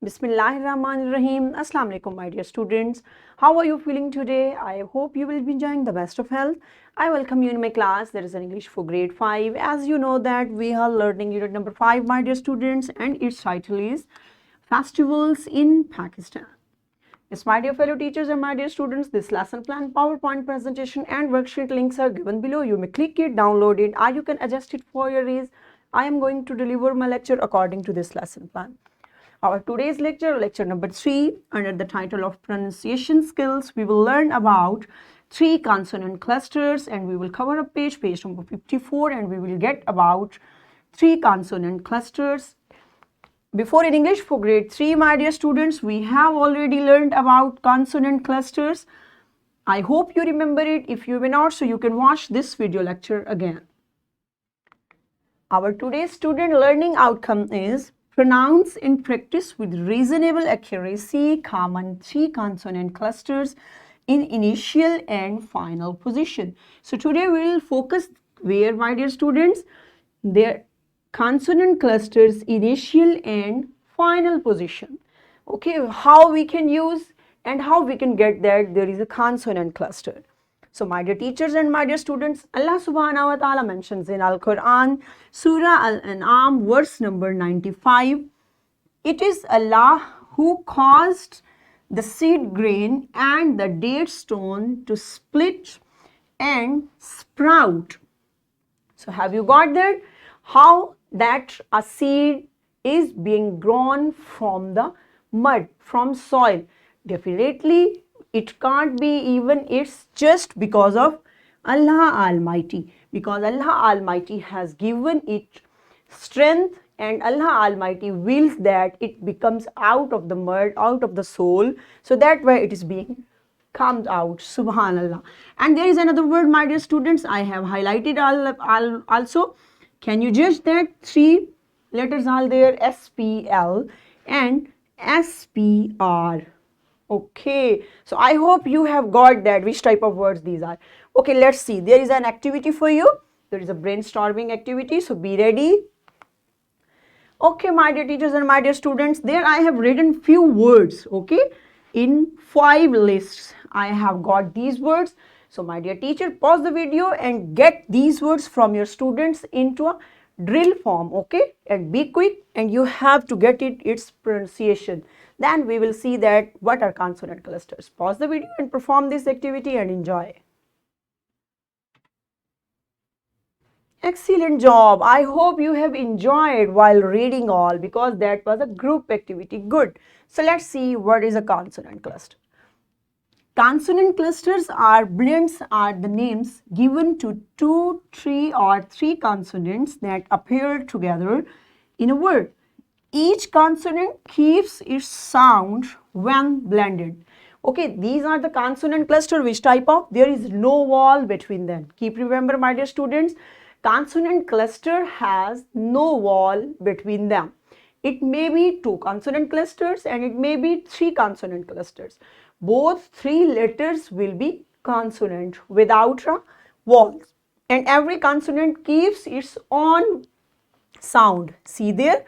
Bismillahirrahmanirrahim. Assalamu alaikum, my dear students. How are you feeling today? I hope you will be enjoying the best of health. I welcome you in my class. There is an English for grade 5. As you know that we are learning unit number 5, my dear students, and its title is Festivals in Pakistan. Yes, my dear fellow teachers and my dear students, this lesson plan, PowerPoint presentation and worksheet links are given below. You may click it, download it, or you can adjust it for your ease. I am going to deliver my lecture according to this lesson plan. Our today's lecture, lecture number 3, under the title of pronunciation skills, we will learn about 3 consonant clusters, and we will cover a page number 54, and we will get about 3 consonant clusters. Before in English for grade 3, my dear students, we have already learned about consonant clusters. I hope you remember it. If you may not, so you can watch this video lecture again. Our today's student learning outcome is pronounce and practice with reasonable accuracy common 3 consonant clusters in initial and final position. So today we will focus where, my dear students, their consonant clusters initial and final position. Okay, how we can use and how we can get that there is a consonant cluster. So my dear teachers and my dear students, Allah subhanahu wa ta'ala mentions in Al-Quran, Surah Al-An'am, verse number 95, it is Allah who caused the seed grain and the date stone to split and sprout. So have you got that? How that a seed is being grown from the mud, from soil. Definitely it can't be even, it's just because of Allah Almighty, because Allah Almighty has given it strength, and Allah Almighty wills that it becomes out of the mud, out of the soul, so that way it is being comes out. Subhanallah. And there is another word, my dear students, I have highlighted also. Can you judge that? 3 letters are there, SPL and SPR. Okay, so I hope you have got that, which type of words these are. Okay, let's see. There is an activity for you. There is a brainstorming activity, so be ready. Okay, my dear teachers and my dear students, there I have written few words, okay, in 5 lists. I have got these words. So my dear teacher, pause the video and get these words from your students into a drill form, okay, and be quick, and you have to get its pronunciation. Then we will see that what are consonant clusters. Pause the video and perform this activity and enjoy. Excellent job. I hope you have enjoyed while reading all, because that was a group activity. Good. So let's see what is a consonant cluster. Consonant clusters are blends, are the names given to 2, 3 or 3 consonants that appear together in a word. Each consonant keeps its sound when blended. Okay, these are the consonant cluster. Which type of? There is no vowel between them. Keep remember, my dear students, consonant cluster has no vowel between them. It may be 2 consonant clusters and it may be 3 consonant clusters. Both 3 letters will be consonant without a vowel, and every consonant keeps its own sound. See there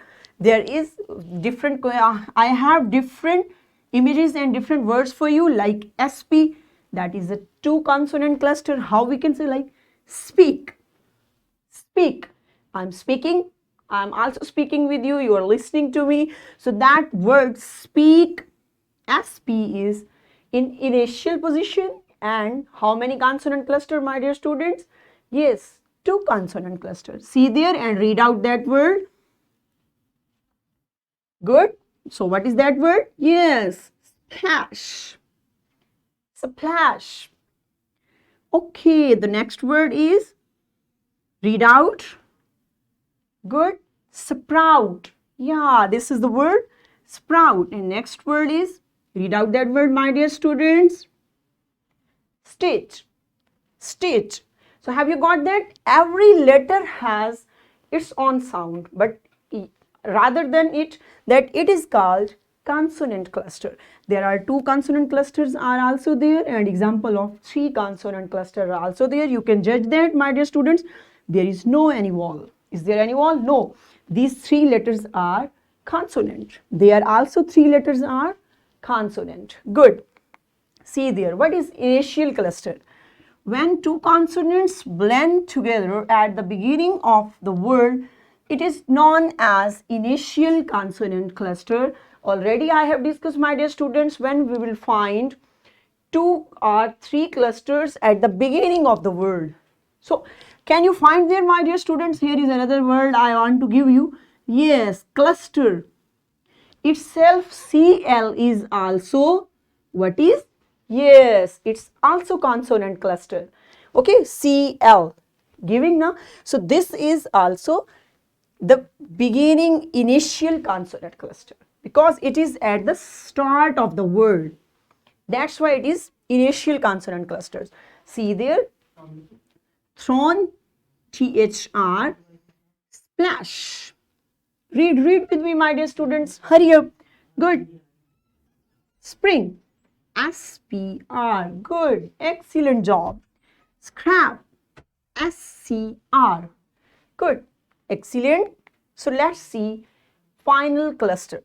is different, I have different images and different words for you, like SP, that is a 2 consonant cluster. How we can say, like speak, speak, I'm speaking, I'm also speaking with you, you are listening to me. So that word speak, SP, is in initial position. And how many consonant cluster, my dear students? Yes, 2 consonant clusters. See there and read out that word. Good. So what is that word? Yes, splash. Splash. Okay, the next word is, read out. Good. Sprout. Yeah, this is the word sprout. And next word is, read out that word, my dear students. Stitch. Stitch. So have you got that? Every letter has its own sound, but rather than it, that it is called consonant cluster. There are 2 consonant clusters are also there, and example of 3 consonant cluster are also there. You can judge that, my dear students. There is no any vowel. Is there any vowel? No. These 3 letters are consonant. There also 3 letters are consonant. Good. See there, what is initial cluster? When two consonants blend together at the beginning of the word, it is known as initial consonant cluster. Already I have discussed, my dear students, when we will find 2 or 3 clusters at the beginning of the word. So, can you find there, my dear students? Here is another word I want to give you. Yes, cluster. Itself, CL is also, what is? Yes, it's also consonant cluster. Okay, CL. Giving now. So, this is also the beginning initial consonant cluster because it is at the start of the word. That's why it is initial consonant clusters. See there, thrown, THR, splash. Read with me, my dear students. Hurry up. Good. Spring, SPR. Good. Excellent job. Scrap, SCR. Good. Excellent. So let's see final cluster.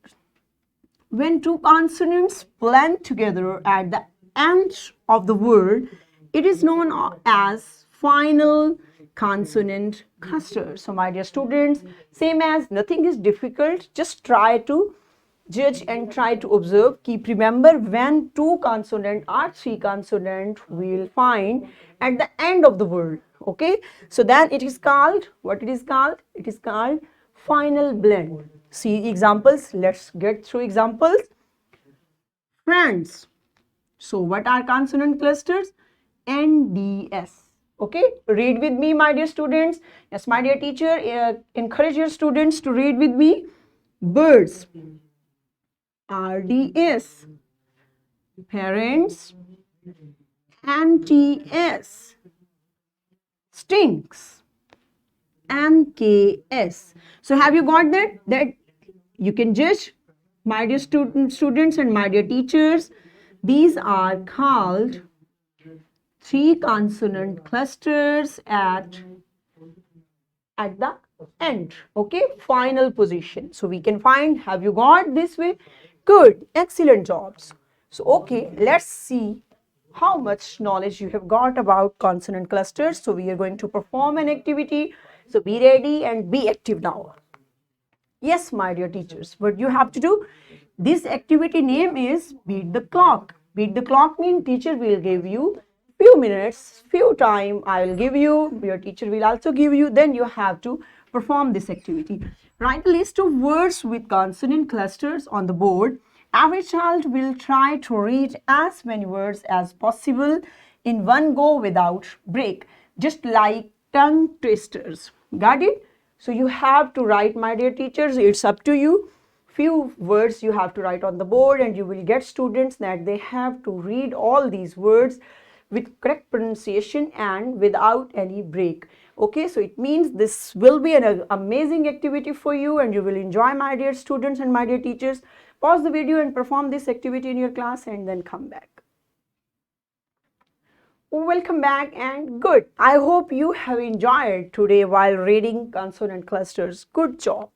When two consonants blend together at the end of the word, it is known as final consonant cluster. So my dear students, same as nothing is difficult, just try to judge and try to observe. Keep remember, when 2 consonant or 3 consonant we will find at the end of the word. Okay, so then it is called, what it is called? It is called final blend. See examples. Let's get through examples. Friends. So what are consonant clusters? NDS. Okay, read with me, my dear students. Yes, my dear teacher, encourage your students to read with me. Birds, RDS. Parents, MTS. Stinks, MKS. So have you got that? That you can judge, my dear students and my dear teachers. These are called 3 consonant clusters at the end. Okay, final position. So we can find, have you got this way? Good, excellent jobs. So okay, let's see how much knowledge you have got about consonant clusters. So we are going to perform an activity. So be ready and be active now. Yes, my dear teachers, what you have to do, this activity name is beat the clock. Beat the clock means teacher will give you few minutes, few time I will give you, your teacher will also give you, then you have to perform this activity. Write a list of words with consonant clusters on the board. Every child will try to read as many words as possible in one go without break, just like tongue twisters. Got it? So you have to write, my dear teachers, it's up to you. Few words you have to write on the board, and you will get students that they have to read all these words with correct pronunciation and without any break. Okay, so it means this will be an amazing activity for you and you will enjoy, my dear students and my dear teachers. Pause the video and perform this activity in your class and then come back. Welcome back and good. I hope you have enjoyed today while reading consonant clusters. Good job.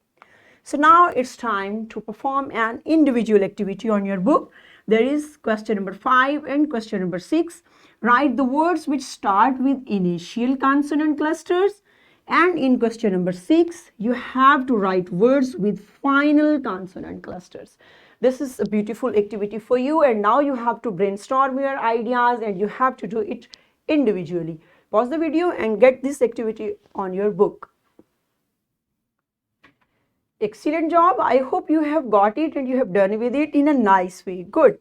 So now it's time to perform an individual activity on your book. There is question number 5 and question number 6. Write the words which start with initial consonant clusters. And in question number 6, you have to write words with final consonant clusters. This is a beautiful activity for you, and now you have to brainstorm your ideas and you have to do it individually. Pause the video and get this activity on your book. Excellent job. I hope you have got it and you have done with it in a nice way. Good.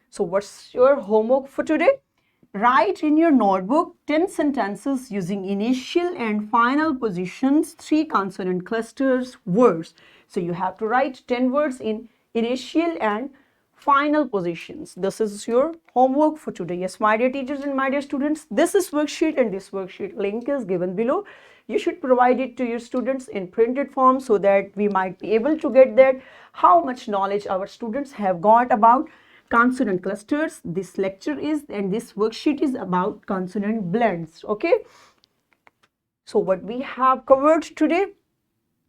So what's your homework for today? Write in your notebook 10 sentences using initial and final positions, 3 consonant clusters, words. So you have to write 10 words in initial and final positions. This is your homework for today. Yes, my dear teachers and my dear students, this is worksheet, and this worksheet link is given below. You should provide it to your students in printed form so that we might be able to get that how much knowledge our students have got about consonant clusters. This lecture is, and this worksheet is about consonant blends. Okay, so what we have covered today,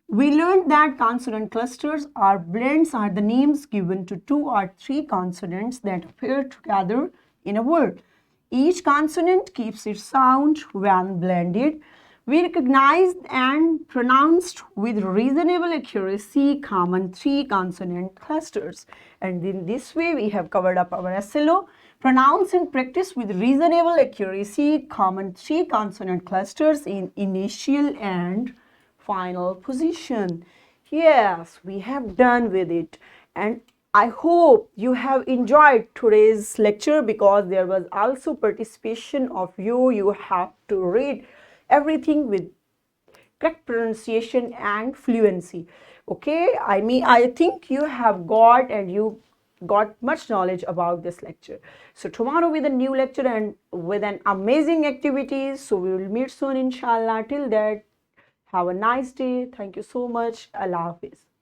We learned that consonant clusters or blends are the names given to two or three consonants that appear together in a word. Each consonant keeps its sound when blended. We recognized and pronounced with reasonable accuracy common three consonant clusters. And in this way, we have covered up our SLO. Pronounce and practice with reasonable accuracy common three consonant clusters in initial and final position. Yes, we have done with it, and I hope you have enjoyed today's lecture because there was also participation of you. You have to read everything with correct pronunciation and fluency. Okay, I think you have got and you got much knowledge about this lecture. So tomorrow with a new lecture and with an amazing activities. So we will meet soon inshallah. Till that, have a nice day. Thank you so much. Allah Hafiz.